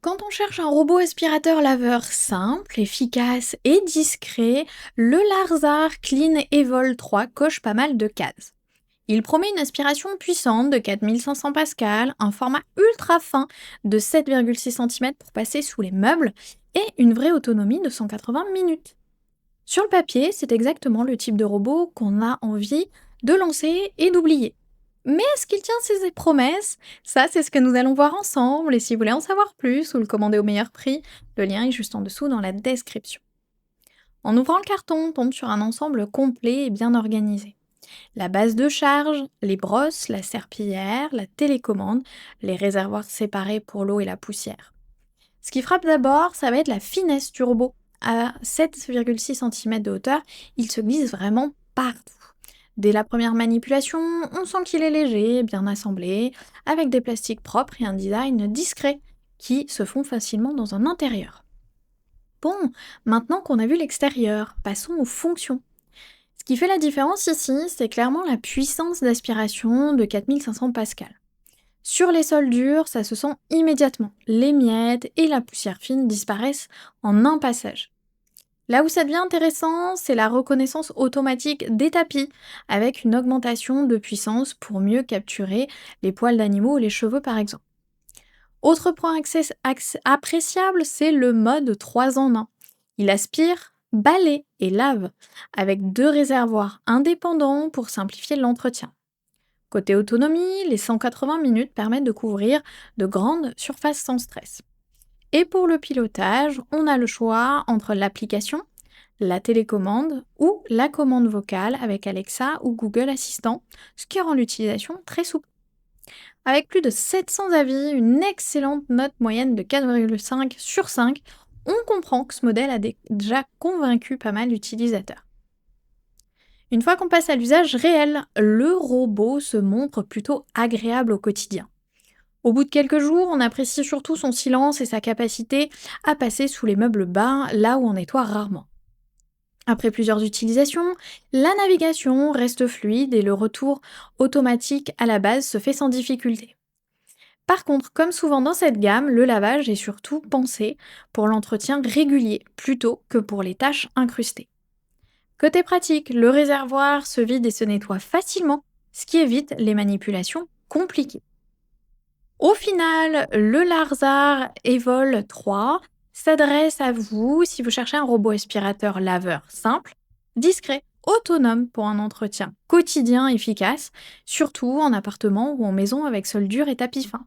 Quand on cherche un robot aspirateur laveur simple, efficace et discret, le Larzar Clean Evol 3 coche pas mal de cases. Il promet une aspiration puissante de 4500 pascal, un format ultra fin de 7,6 cm pour passer sous les meubles et une vraie autonomie de 180 minutes. Sur le papier, c'est exactement le type de robot qu'on a envie de lancer et d'oublier. Mais est-ce qu'il tient ses promesses? Ça, c'est ce que nous allons voir ensemble, et si vous voulez en savoir plus ou le commander au meilleur prix, le lien est juste en dessous dans la description. En ouvrant le carton, on tombe sur un ensemble complet et bien organisé. La base de charge, les brosses, la serpillière, la télécommande, les réservoirs séparés pour l'eau et la poussière. Ce qui frappe d'abord, ça va être la finesse du robot. À 7,6 cm de hauteur, il se glisse vraiment partout. Dès la première manipulation, on sent qu'il est léger, bien assemblé, avec des plastiques propres et un design discret, qui se font facilement dans un intérieur. Bon, maintenant qu'on a vu l'extérieur, passons aux fonctions. Ce qui fait la différence ici, c'est clairement la puissance d'aspiration de 4500 pascal. Sur les sols durs, ça se sent immédiatement. Les miettes et la poussière fine disparaissent en un passage. Là où ça devient intéressant, c'est la reconnaissance automatique des tapis, avec une augmentation de puissance pour mieux capturer les poils d'animaux ou les cheveux par exemple. Autre point appréciable, c'est le mode 3 en 1. Il aspire, balaie et lave, avec 2 réservoirs indépendants pour simplifier l'entretien. Côté autonomie, les 180 minutes permettent de couvrir de grandes surfaces sans stress. Et pour le pilotage, on a le choix entre l'application, la télécommande ou la commande vocale avec Alexa ou Google Assistant, ce qui rend l'utilisation très souple. Avec plus de 700 avis, une excellente note moyenne de 4,5 sur 5, on comprend que ce modèle a déjà convaincu pas mal d'utilisateurs. Une fois qu'on passe à l'usage réel, le robot se montre plutôt agréable au quotidien. Au bout de quelques jours, on apprécie surtout son silence et sa capacité à passer sous les meubles bas, là où on nettoie rarement. Après plusieurs utilisations, la navigation reste fluide et le retour automatique à la base se fait sans difficulté. Par contre, comme souvent dans cette gamme, le lavage est surtout pensé pour l'entretien régulier plutôt que pour les tâches incrustées. Côté pratique, le réservoir se vide et se nettoie facilement, ce qui évite les manipulations compliquées. Au final, le Larzar Evol 3 s'adresse à vous si vous cherchez un robot aspirateur laveur simple, discret, autonome pour un entretien quotidien efficace, surtout en appartement ou en maison avec sol dur et tapis fin.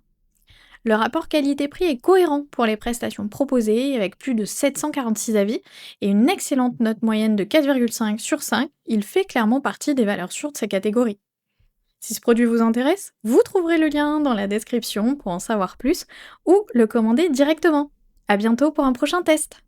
Le rapport qualité-prix est cohérent pour les prestations proposées avec plus de 746 avis et une excellente note moyenne de 4,5 sur 5, il fait clairement partie des valeurs sûres de sa catégorie. Si ce produit vous intéresse, vous trouverez le lien dans la description pour en savoir plus ou le commander directement. À bientôt pour un prochain test.